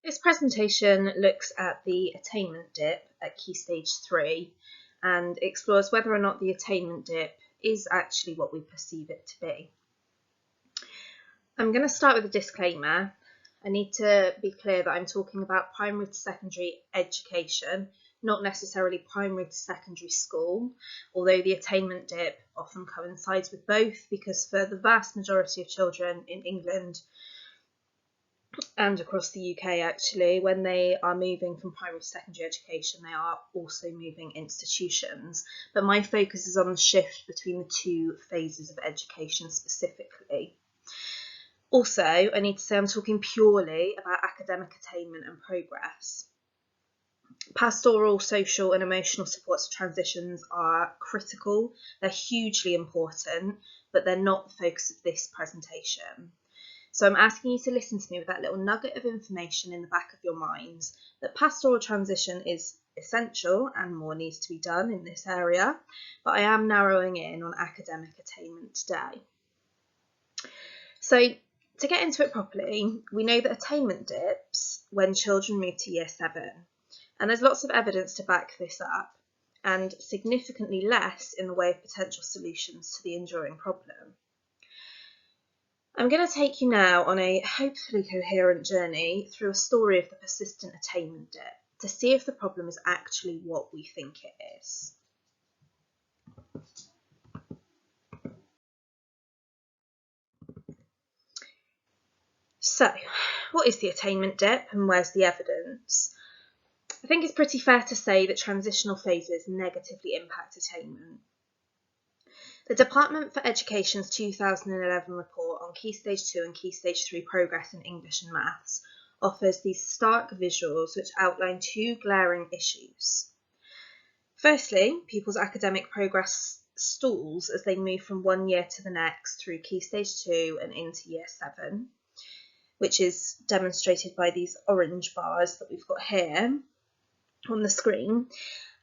This presentation looks at the attainment dip at Key Stage 3 and explores whether or not the attainment dip is actually what we perceive it to be. I'm going to start with a disclaimer. I need to be clear that I'm talking about primary to secondary education, not necessarily primary to secondary school, although the attainment dip often coincides with both, because for the vast majority of children in England and across the UK actually, when they are moving from primary to secondary education, they are also moving institutions. But my focus is on the shift between the two phases of education specifically. Also, I need to say I'm talking purely about academic attainment and progress. Pastoral, social and emotional supports for transitions are critical. They're hugely important, but they're not the focus of this presentation. So I'm asking you to listen to me with that little nugget of information in the back of your minds, that pastoral transition is essential and more needs to be done in this area, but I am narrowing in on academic attainment today. So to get into it properly, we know that attainment dips when children move to year 7, and there's lots of evidence to back this up, and significantly less in the way of potential solutions to the enduring problem. I'm going to take you now on a hopefully coherent journey through a story of the persistent attainment dip to see if the problem is actually what we think it is. So, what is the attainment dip and where's the evidence? I think it's pretty fair to say that transitional phases negatively impact attainment. The Department for Education's 2011 report on Key Stage 2 and Key Stage 3 progress in English and Maths offers these stark visuals which outline two glaring issues. Firstly, pupils' academic progress stalls as they move from one year to the next through Key Stage 2 and into Year 7, which is demonstrated by these orange bars that we've got here on the screen.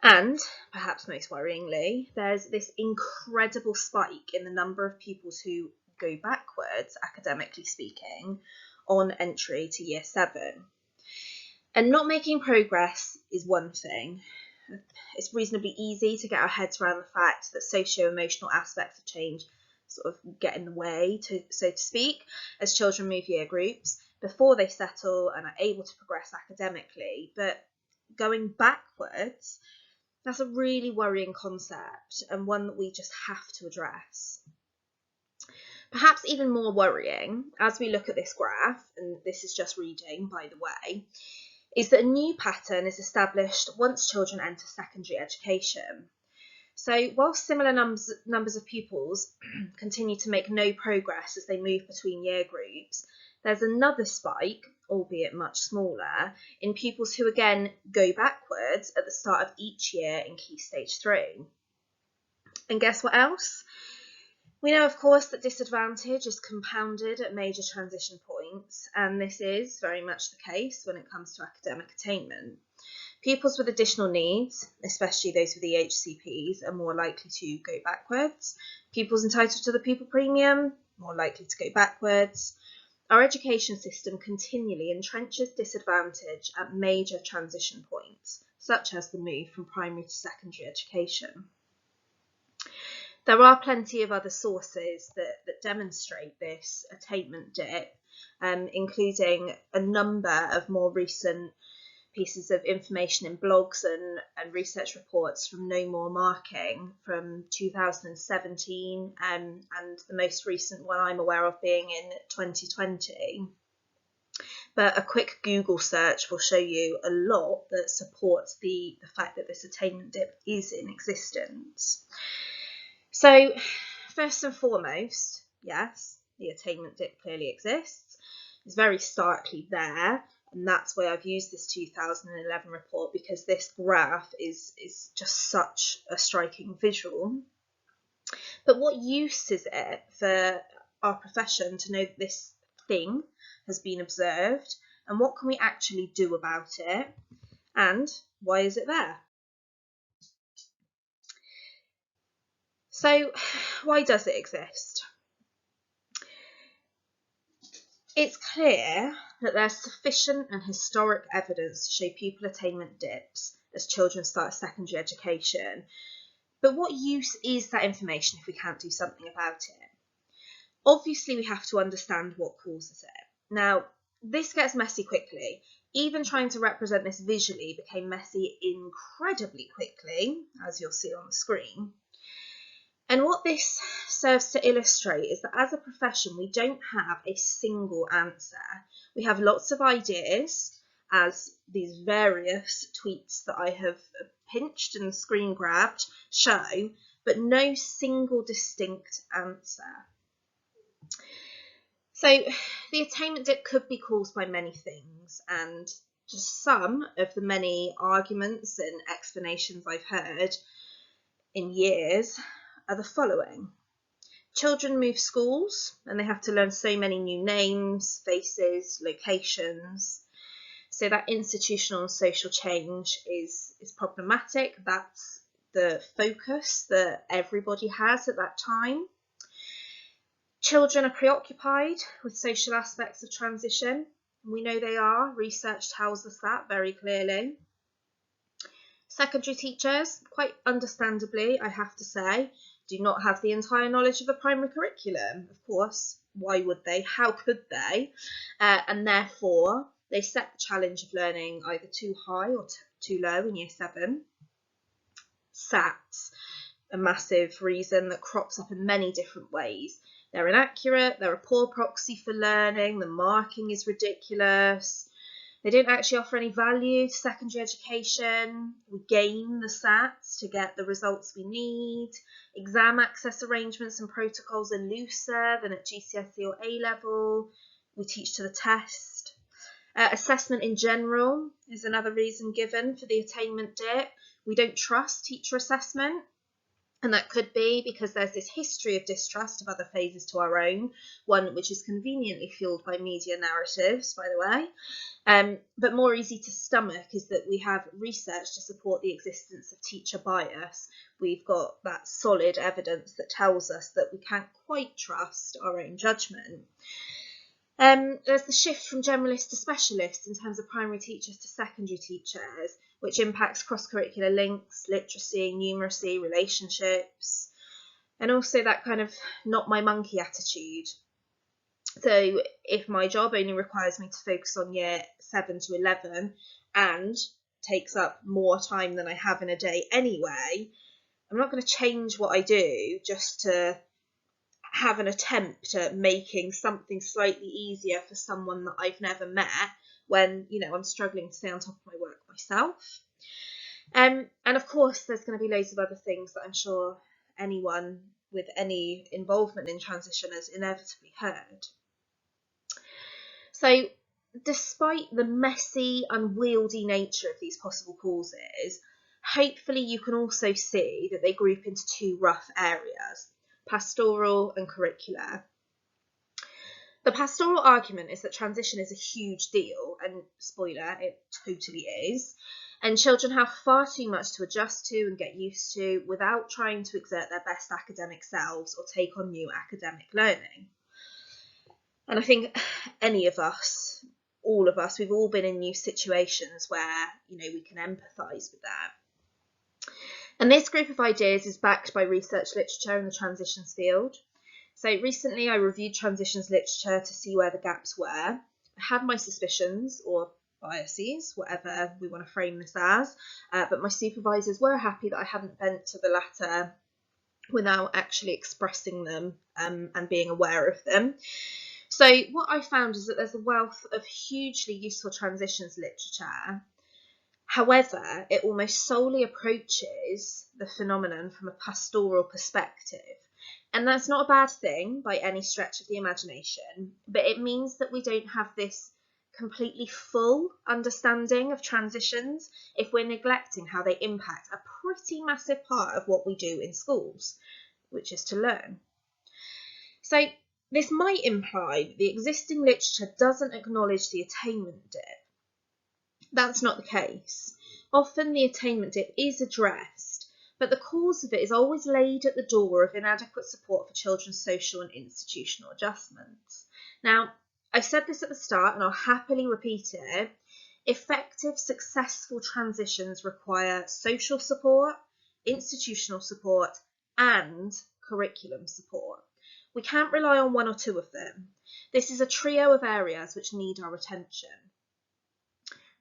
And, perhaps most worryingly, there's this incredible spike in the number of pupils who go backwards, academically speaking, on entry to Year 7. And not making progress is one thing. It's reasonably easy to get our heads around the fact that socio-emotional aspects of change sort of get in the way, so to speak, as children move year groups before they settle and are able to progress academically. But going backwards, that's a really worrying concept and one that we just have to address. Perhaps even more worrying, as we look at this graph, and this is just reading by the way, is that a new pattern is established once children enter secondary education. So while similar numbers of pupils continue to make no progress as they move between year groups, there's another spike, albeit much smaller, in pupils who again go backwards at the start of each year in Key Stage 3. And guess what else? We know, of course, that disadvantage is compounded at major transition points, and this is very much the case when it comes to academic attainment. Pupils with additional needs, especially those with the HCPs, are more likely to go backwards. Pupils entitled to the pupil premium, more likely to go backwards. Our education system continually entrenches disadvantage at major transition points, such as the move from primary to secondary education. There are plenty of other sources that demonstrate this attainment dip, including a number of more recent pieces of information in blogs and research reports from No More Marking from 2017 and the most recent one I'm aware of being in 2020. But a quick Google search will show you a lot that supports the fact that this attainment dip is in existence. So first and foremost, yes, the attainment dip clearly exists. It's very starkly there. And that's why I've used this 2011 report, because this graph is just such a striking visual. But what use is it for our profession to know that this thing has been observed, and what can we actually do about it, and why is it there? So why does it exist? It's clear that there's sufficient and historic evidence to show pupil attainment dips as children start secondary education. But what use is that information if we can't do something about it? Obviously, we have to understand what causes it. Now, this gets messy quickly. Even trying to represent this visually became messy incredibly quickly, as you'll see on the screen. And what this serves to illustrate is that as a profession, we don't have a single answer. We have lots of ideas, as these various tweets that I have pinched and screen grabbed show, but no single distinct answer. So the attainment dip could be caused by many things, and just some of the many arguments and explanations I've heard in years are the following. Children move schools and they have to learn so many new names, faces, locations. So that institutional and social change is problematic. That's the focus that everybody has at that time. Children are preoccupied with social aspects of transition. We know they are. Research tells us that very clearly. Secondary teachers, quite understandably, I have to say, do not have the entire knowledge of the primary curriculum. Of course, why would they? How could they? And therefore, they set the challenge of learning either too high or too low in Year 7. SATs, a massive reason that crops up in many different ways. They're inaccurate, they're a poor proxy for learning, the marking is ridiculous. They don't actually offer any value to secondary education. We gain the SATs to get the results we need. Exam access arrangements and protocols are looser than at GCSE or A-level. We teach to the test. Assessment in general is another reason given for the attainment dip. We don't trust teacher assessment. And that could be because there's this history of distrust of other phases to our own, one which is conveniently fueled by media narratives, by the way. But more easy to stomach is that we have research to support the existence of teacher bias. We've got that solid evidence that tells us that we can't quite trust our own judgment. There's the shift from generalist to specialist in terms of primary teachers to secondary teachers, which impacts cross-curricular links, literacy, numeracy, relationships, and also that kind of not my monkey attitude. So if my job only requires me to focus on Year 7 to 11 and takes up more time than I have in a day anyway, I'm not going to change what I do just to have an attempt at making something slightly easier for someone that I've never met when, I'm struggling to stay on top of my work myself. And of course, there's going to be loads of other things that I'm sure anyone with any involvement in transition has inevitably heard. So despite the messy, unwieldy nature of these possible causes, hopefully you can also see that they group into two rough areas: pastoral and curricular. The pastoral argument is that transition is a huge deal, and spoiler, it totally is, and children have far too much to adjust to and get used to without trying to exert their best academic selves or take on new academic learning. And I think any of us, all of us, we've all been in new situations where, we can empathise with that. And this group of ideas is backed by research literature in the transitions field. So recently I reviewed transitions literature to see where the gaps were. I had my suspicions or biases, whatever we want to frame this as, but my supervisors were happy that I hadn't bent to the latter without actually expressing them and being aware of them. So what I found is that there's a wealth of hugely useful transitions literature. However, it almost solely approaches the phenomenon from a pastoral perspective. And that's not a bad thing by any stretch of the imagination, but it means that we don't have this completely full understanding of transitions if we're neglecting how they impact a pretty massive part of what we do in schools, which is to learn. So this might imply that the existing literature doesn't acknowledge the attainment dip. That's not the case. Often the attainment dip is addressed, but the cause of it is always laid at the door of inadequate support for children's social and institutional adjustments. Now, I said this at the start and I'll happily repeat it. Effective, successful transitions require social support, institutional support, and curriculum support. We can't rely on one or two of them. This is a trio of areas which need our attention.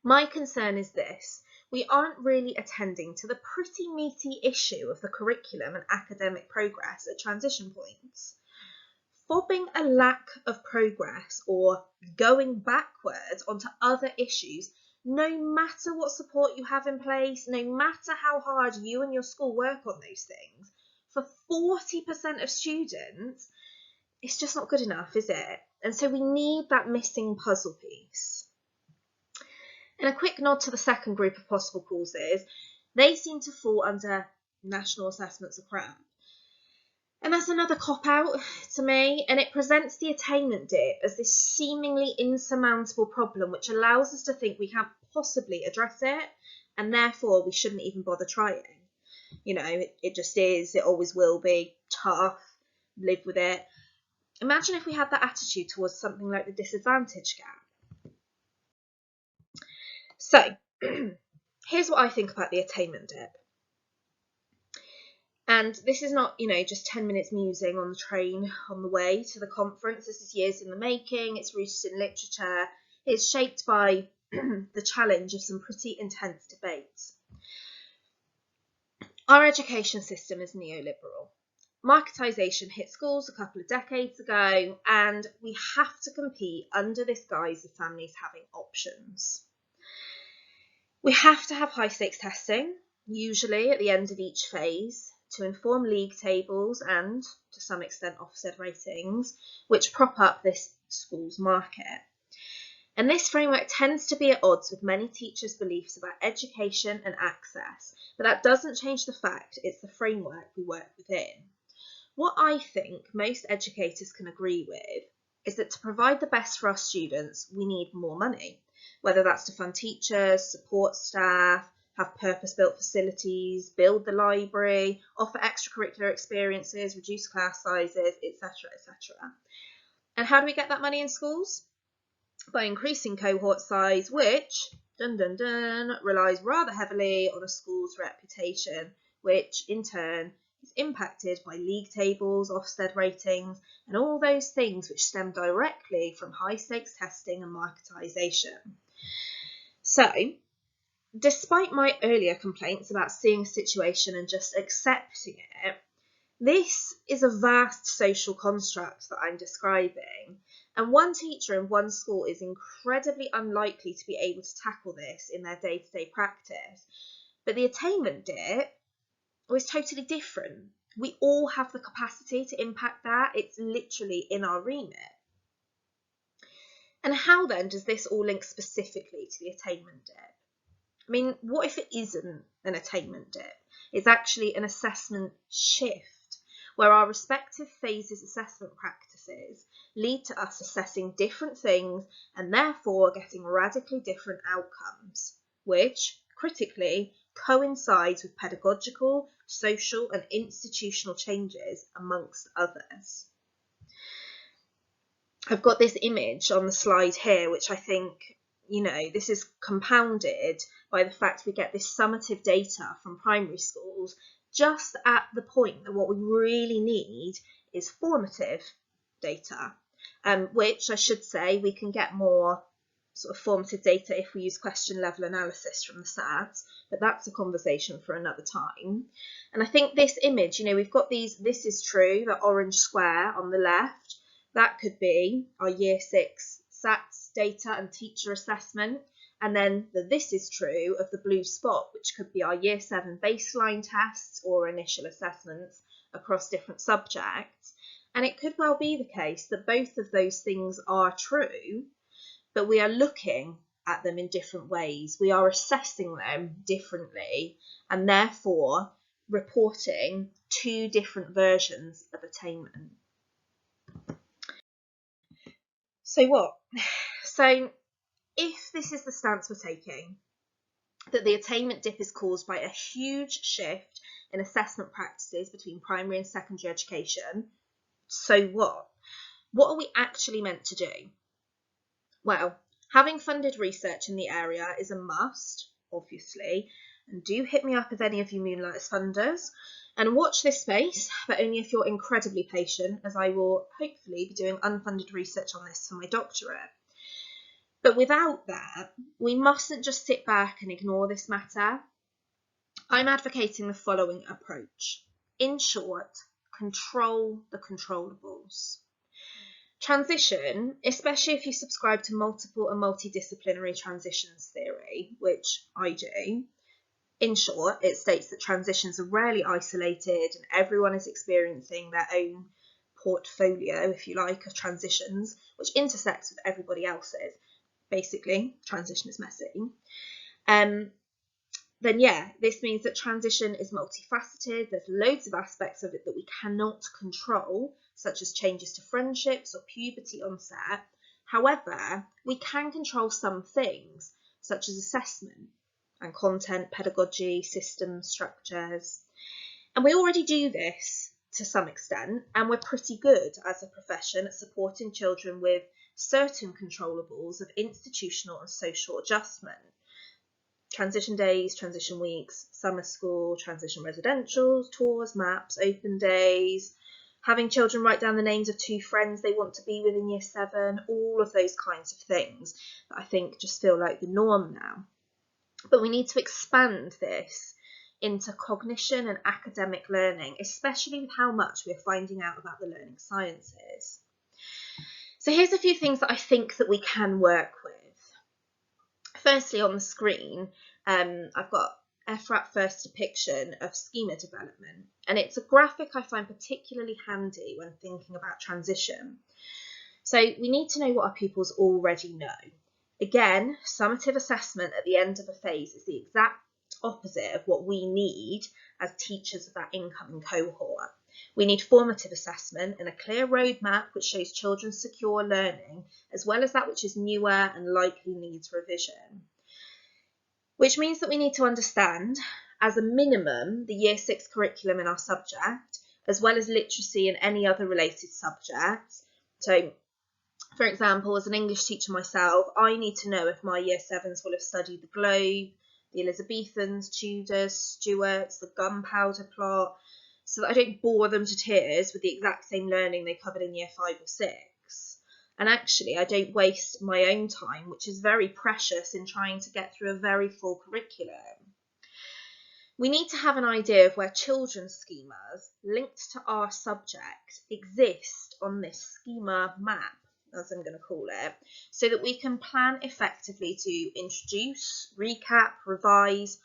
My concern is this: we aren't really attending to the pretty meaty issue of the curriculum and academic progress at transition points. Fobbing a lack of progress or going backwards onto other issues, no matter what support you have in place, no matter how hard you and your school work on those things, for 40% of students, it's just not good enough, is it? And so we need that missing puzzle piece. And a quick nod to the second group of possible causes, they seem to fall under national assessments are crap. And that's another cop-out to me, and it presents the attainment dip as this seemingly insurmountable problem which allows us to think we can't possibly address it, and therefore we shouldn't even bother trying. You know, it just is, it always will be, tough, live with it. Imagine if we had that attitude towards something like the disadvantage gap. So, here's what I think about the attainment dip. And this is not, just 10 minutes musing on the train on the way to the conference. This is years in the making. It's rooted in literature. It's shaped by the challenge of some pretty intense debates. Our education system is neoliberal. Marketisation hit schools a couple of decades ago, and we have to compete under this guise of families having options. We have to have high-stakes testing, usually at the end of each phase, to inform league tables and, to some extent, Ofsted ratings, which prop up this school's market. And this framework tends to be at odds with many teachers' beliefs about education and access, but that doesn't change the fact it's the framework we work within. What I think most educators can agree with is that to provide the best for our students, we need more money, whether that's to fund teachers, support staff, have purpose-built facilities, build the library, offer extracurricular experiences, reduce class sizes, etc., etc. And how do we get that money in schools? By increasing cohort size, which, relies rather heavily on a school's reputation, which, in turn, is impacted by league tables, Ofsted ratings, and all those things which stem directly from high-stakes testing and marketisation. So, despite my earlier complaints about seeing a situation and just accepting it, this is a vast social construct that I'm describing, and one teacher in one school is incredibly unlikely to be able to tackle this in their day-to-day practice. But the attainment dip is totally different. We all have the capacity to impact that. It's literally in our remit. And how then does this all link specifically to the attainment dip? I mean, what if it isn't an attainment dip? It's actually an assessment shift, where our respective phases assessment practices lead to us assessing different things and therefore getting radically different outcomes, which, critically, coincides with pedagogical, social and institutional changes, amongst others. I've got this image on the slide here, which I think, this is compounded by the fact we get this summative data from primary schools just at the point that what we really need is formative data, which I should say we can get more sort of formative data if we use question level analysis from the SATs, but that's a conversation for another time. And I think this image, we've got these, this is true, the orange square on the left, that could be our year 6 SATs data and teacher assessment. And then the this is true of the blue spot, which could be our year 7 baseline tests or initial assessments across different subjects. And it could well be the case that both of those things are true, but we are looking at them in different ways. We are assessing them differently and therefore reporting 2 different versions of attainment. So what? So if this is the stance we're taking, that the attainment dip is caused by a huge shift in assessment practices between primary and secondary education, so what? What are we actually meant to do? Well, having funded research in the area is a must, obviously, and do hit me up if any of you Moonlight as funders, and watch this space, but only if you're incredibly patient, as I will hopefully be doing unfunded research on this for my doctorate. But without that, we mustn't just sit back and ignore this matter. I'm advocating the following approach. In short, control the controllables. Transition, especially if you subscribe to multiple and multidisciplinary transitions theory, which I do, in short, it states that transitions are rarely isolated and everyone is experiencing their own portfolio, if you like, of transitions, which intersects with everybody else's. Basically, transition is messy. Then yeah, this means that transition is multifaceted. There's loads of aspects of it that we cannot control, such as changes to friendships or puberty onset. However, we can control some things, such as assessment and content, pedagogy, systems, structures. And we already do this to some extent, and we're pretty good as a profession at supporting children with certain controllables of institutional and social adjustment. Transition days, transition weeks, summer school, transition residentials, tours, maps, open days, having children write down the names of 2 friends they want to be with in year 7, all of those kinds of things that I think just feel like the norm now. But we need to expand this into cognition and academic learning, especially with how much we're finding out about the learning sciences. So here's a few things that I think that we can work with. Firstly, on the screen, I've got Efrat's first depiction of schema development, and it's a graphic I find particularly handy when thinking about transition. So we need to know what our pupils already know. Again, summative assessment at the end of a phase is the exact opposite of what we need as teachers of that incoming cohort. We need formative assessment and a clear roadmap which shows children's secure learning, as well as that which is newer and likely needs revision. Which means that we need to understand, as a minimum, the Year 6 curriculum in our subject, as well as literacy and any other related subjects. So, for example, as an English teacher myself, I need to know if my Year 7s will have studied the Globe, the Elizabethans, Tudors, Stuarts, the Gunpowder Plot, so that I don't bore them to tears with the exact same learning they covered in Year 5 or 6. And actually, I don't waste my own time, which is very precious, in trying to get through a very full curriculum. We need to have an idea of where children's schemas linked to our subject exist on this schema map, as I'm going to call it, so that we can plan effectively to introduce, recap, revise,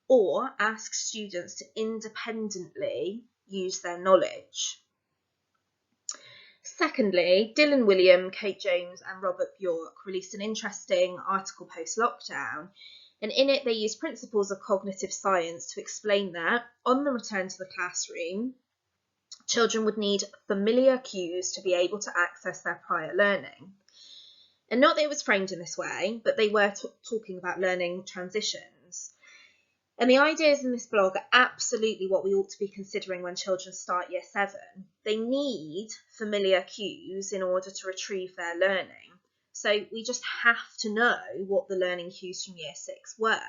or ask students to independently use their knowledge. Secondly, Dylan William, Kate Jones and Robert Bjork released an interesting article post-lockdown, and in it they used principles of cognitive science to explain that, on the return to the classroom, children would need familiar cues to be able to access their prior learning. And not that it was framed in this way, but they were talking about learning transitions. And the ideas in this blog are absolutely what we ought to be considering when children start Year 7. They need familiar cues in order to retrieve their learning. So we just have to know what the learning cues from Year 6 were.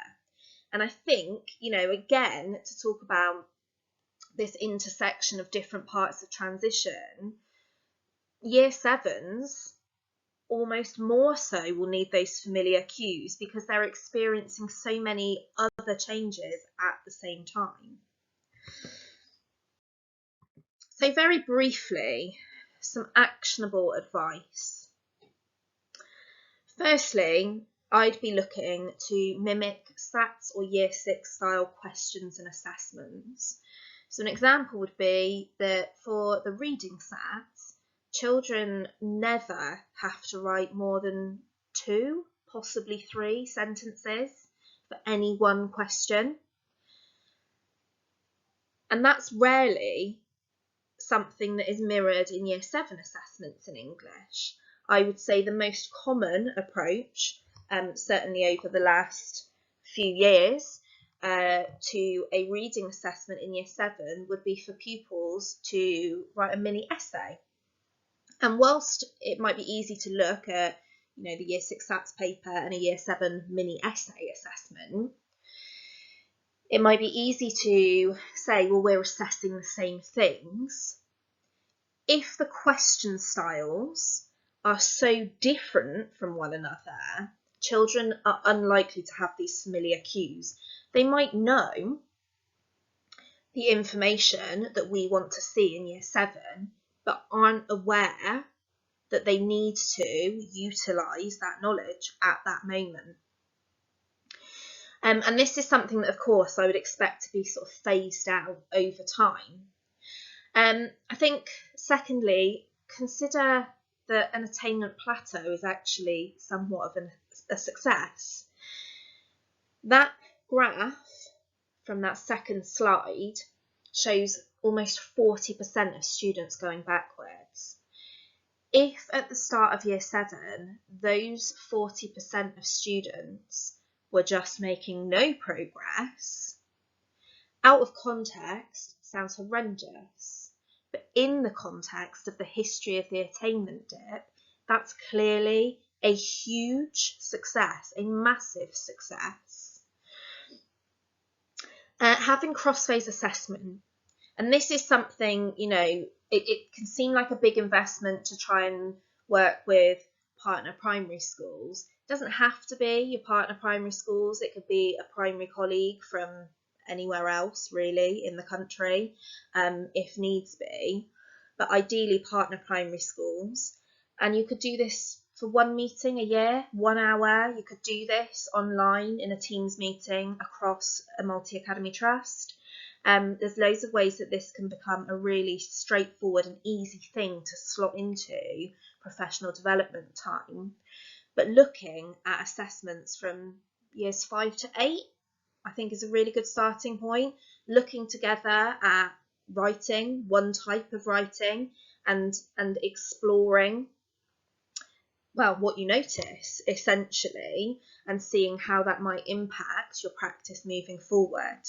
And I think, again, to talk about this intersection of different parts of transition, Year 7s almost more so will need those familiar cues because they're experiencing so many other changes at the same time. So very briefly, some actionable advice. Firstly, I'd be looking to mimic SATs or Year 6 style questions and assessments. So an example would be that for the reading SATs, children never have to write more than 2, possibly 3 sentences for any one question. And that's rarely something that is mirrored in Year 7 assessments in English. I would say the most common approach, certainly over the last few years, to a reading assessment in Year 7 would be for pupils to write a mini essay. And whilst it might be easy to look at, the Year 6 SATs paper and a Year 7 mini essay assessment, it might be easy to say, well, we're assessing the same things. If the question styles are so different from one another, children are unlikely to have these familiar cues. They might know the information that we want to see in Year 7, but aren't aware that they need to utilise that knowledge at that moment. And this is something that, of course, I would expect to be sort of phased out over time. I think, secondly, consider that an attainment plateau is actually somewhat of a success. That graph from that second slide shows almost 40% of students going backwards. If at the start of Year 7, those 40% of students were just making no progress, out of context, sounds horrendous, but in the context of the history of the attainment dip, that's clearly a huge success, a massive success. Having cross-phase assessment, and this is something, it can seem like a big investment to try and work with partner primary schools. It doesn't have to be your partner primary schools. It could be a primary colleague from anywhere else really in the country, if needs be, but ideally partner primary schools. And you could do this for one meeting a year, 1 hour. You could do this online in a Teams meeting across a multi-academy trust. There's loads of ways that this can become a really straightforward and easy thing to slot into professional development time. But looking at assessments from years 5 to 8, I think is a really good starting point. Looking together at writing, one type of writing, and exploring, well, what you notice essentially, and seeing how that might impact your practice moving forward.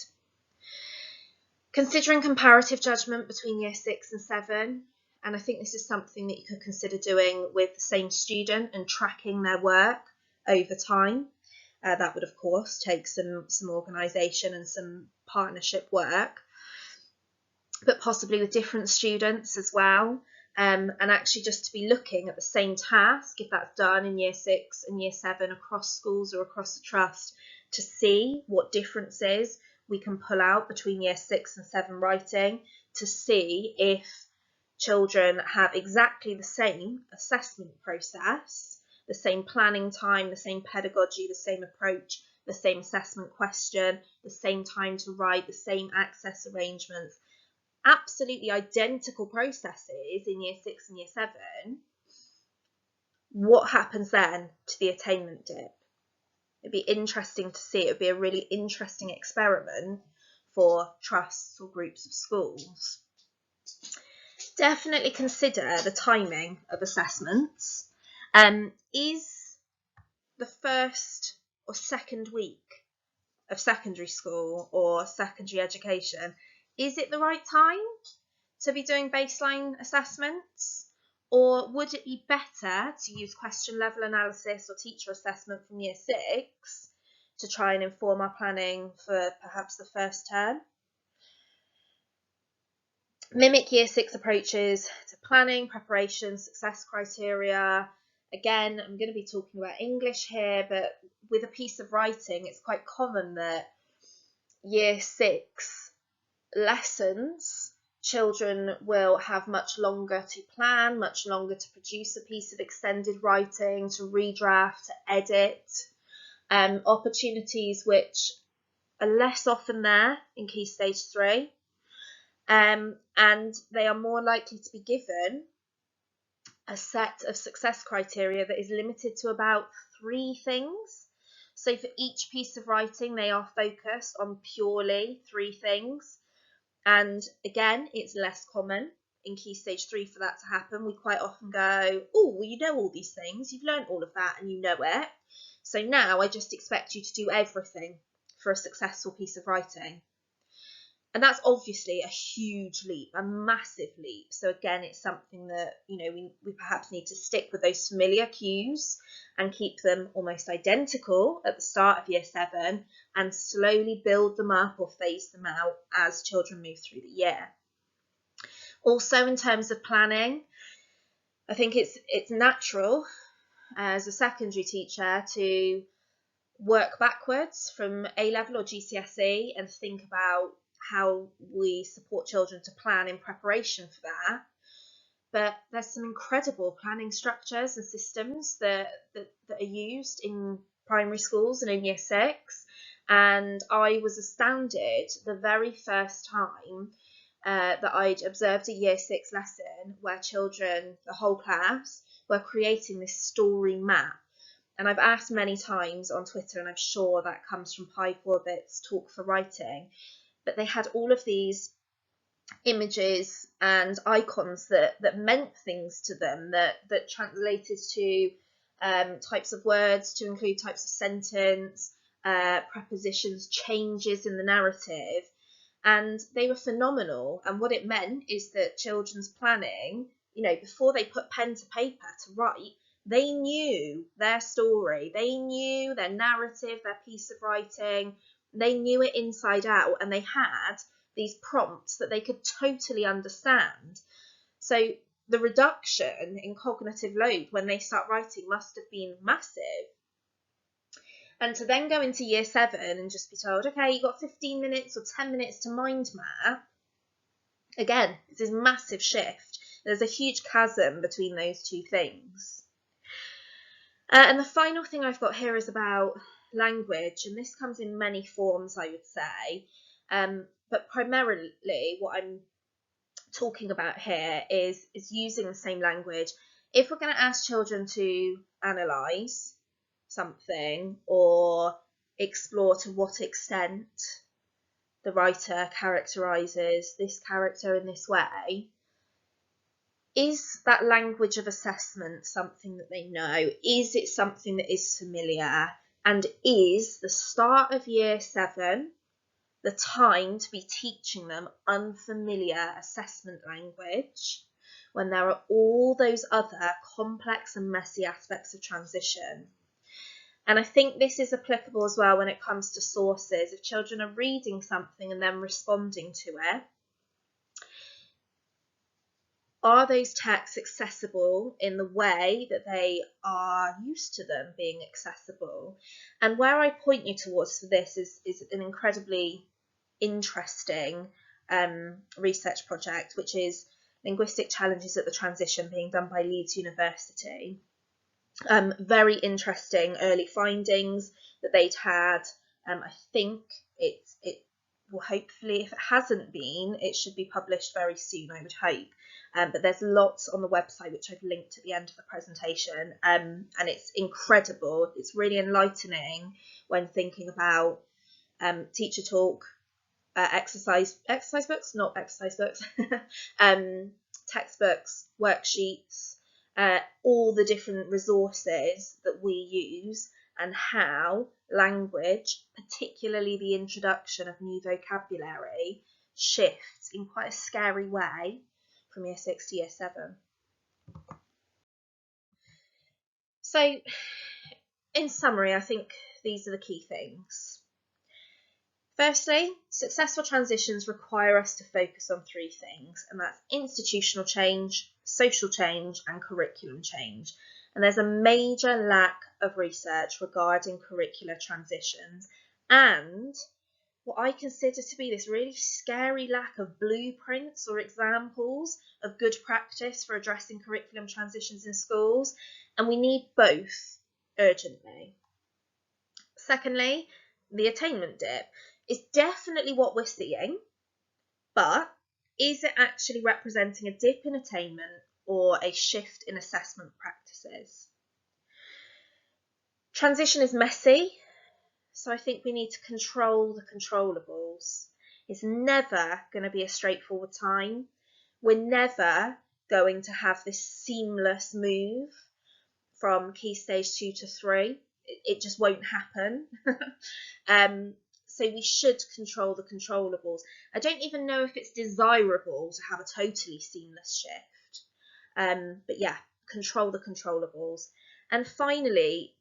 Considering comparative judgment between Year 6 and 7, and I think this is something that you could consider doing with the same student and tracking their work over time. That would, of course, take some organisation and some partnership work, but possibly with different students as well. And actually just to be looking at the same task, if that's done in Year 6 and Year 7 across schools or across the trust, to see what differences we can pull out between Year 6 and 7 writing, to see if children have exactly the same assessment process, the same planning time, the same pedagogy, the same approach, the same assessment question, the same time to write, the same access arrangements, absolutely identical processes in Year 6 and Year 7. What happens then to the attainment dip? It'd be interesting to see. It would be a really interesting experiment for trusts or groups of schools. Definitely consider the timing of assessments. Is the first or second week of secondary school or secondary education, is it the right time to be doing baseline assessments? Or would it be better to use question level analysis or teacher assessment from Year 6 to try and inform our planning for perhaps the first term? Mimic Year 6 approaches to planning, preparation, success criteria. Again, I'm going to be talking about English here, but with a piece of writing, it's quite common that Year 6 lessons, children will have much longer to plan, much longer to produce a piece of extended writing, to redraft, to edit, opportunities which are less often there in Key Stage 3. And they are more likely to be given a set of success criteria that is limited to about 3 things. So for each piece of writing, they are focused on purely 3 things. And again, it's less common in Key Stage 3 for that to happen. We quite often go, oh, well, you know all these things, you've learned all of that and you know it. So now I just expect you to do everything for a successful piece of writing. And that's obviously a huge leap, a massive leap. So again, it's something that, we perhaps need to stick with those familiar cues and keep them almost identical at the start of year 7 and slowly build them up or phase them out as children move through the year. Also, in terms of planning, I think it's natural as a secondary teacher to work backwards from A-level or GCSE and think about how we support children to plan in preparation for that. But there's some incredible planning structures and systems that are used in primary schools and in year 6. And I was astounded the very first time that I'd observed a year 6 lesson where children, the whole class, were creating this story map. And I've asked many times on Twitter, and I'm sure that comes from Pipe Orbit's Talk for Writing, but they had all of these images and icons that meant things to them, that translated to types of words, to include types of sentence, prepositions, changes in the narrative. And they were phenomenal. And what it meant is that children's planning, before they put pen to paper to write, they knew their story, they knew their narrative, their piece of writing, they knew it inside out, and they had these prompts that they could totally understand. So the reduction in cognitive load when they start writing must have been massive. And to then go into year 7 and just be told, okay, you've got 15 minutes or 10 minutes to mind map, again, it's this massive shift. There's a huge chasm between those two things. And the final thing I've got here is about language, and this comes in many forms, I would say. But primarily what I'm talking about here is using the same language. If we're going to ask children to analyse something or explore to what extent the writer characterises this character in this way, is that language of assessment something that they know? Is it something that is familiar? And is the start of year 7 the time to be teaching them unfamiliar assessment language when there are all those other complex and messy aspects of transition? And I think this is applicable as well when it comes to sources. If children are reading something and then responding to it, are those texts accessible in the way that they are used to them being accessible? And where I point you towards for this is an incredibly interesting research project, which is Linguistic Challenges at the Transition, being done by Leeds University. Very interesting early findings that they'd had. I think it will hopefully, if it hasn't been, it should be published very soon, I would hope. But there's lots on the website, which I've linked at the end of the presentation, and it's incredible. It's really enlightening when thinking about teacher talk, exercise books, not exercise books, textbooks, worksheets, all the different resources that we use, and how language, particularly the introduction of new vocabulary, shifts in quite a scary way from year 6 to year 7. So, in summary, I think these are the key things. Firstly, successful transitions require us to focus on 3 things, and that's institutional change, social change, and curriculum change. And there's a major lack of research regarding curricular transitions, and what I consider to be this really scary lack of blueprints or examples of good practice for addressing curriculum transitions in schools, and we need both urgently. Secondly, the attainment dip is definitely what we're seeing, but is it actually representing a dip in attainment or a shift in assessment practices? Transition is messy, so I think we need to control the controllables. It's never going to be a straightforward time. We're never going to have this seamless move from key stage 2 to 3. It just won't happen. So we should control the controllables. I don't even know if it's desirable to have a totally seamless shift. But yeah, control the controllables. And finally,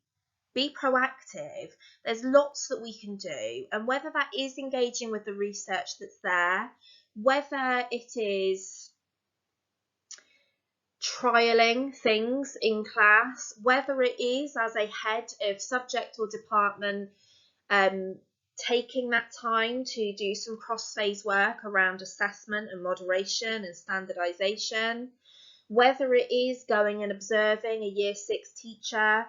be proactive. There's lots that we can do, and whether that is engaging with the research that's there, whether it is trialing things in class, whether it is as a head of subject or department, taking that time to do some cross-phase work around assessment and moderation and standardisation, whether it is going and observing a year 6 teacher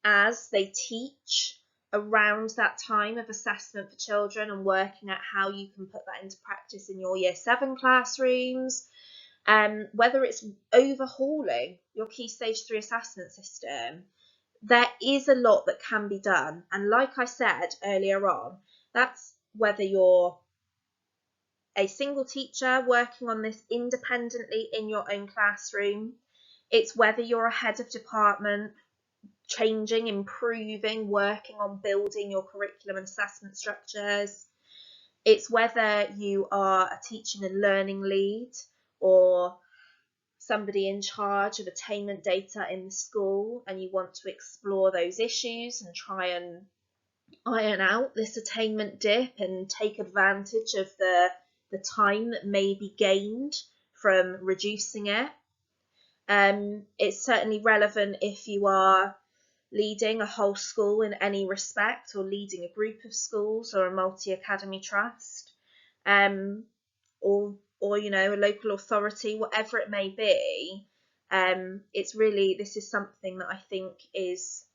as they teach around that time of assessment for children and working out how you can put that into practice in your year 7 classrooms, whether it's overhauling your Key Stage 3 assessment system. There is a lot that can be done, and like I said earlier on, that's whether you're a single teacher working on this independently in your own classroom, it's whether you're a head of department changing, improving, working on building your curriculum and assessment structures, it's whether you are a teaching and learning lead or somebody in charge of attainment data in the school and you want to explore those issues and try and iron out this attainment dip and take advantage of the time that may be gained from reducing it. It's certainly relevant if you are leading a whole school in any respect, or leading a group of schools or a multi-academy trust, or a local authority, whatever it may be. It's really, this is something that I think is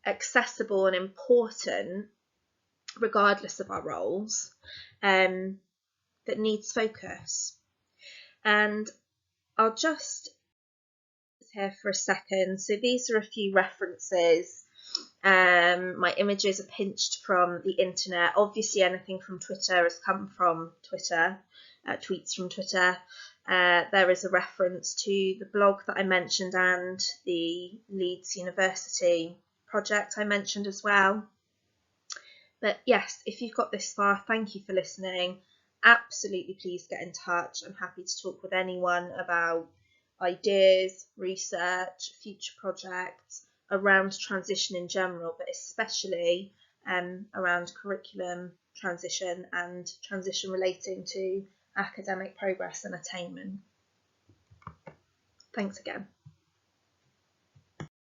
accessible and important regardless of our roles, that needs focus. And I'll just here for a second. So these are a few references. My images are pinched from the internet. Obviously anything from Twitter has come from Twitter, tweets from Twitter. There is a reference to the blog that I mentioned and the Leeds University project I mentioned as well. But yes, if you've got this far, thank you for listening. Absolutely, please get in touch. I'm happy to talk with anyone about ideas, research, future projects around transition in general, but especially around curriculum transition and transition relating to academic progress and attainment. Thanks again.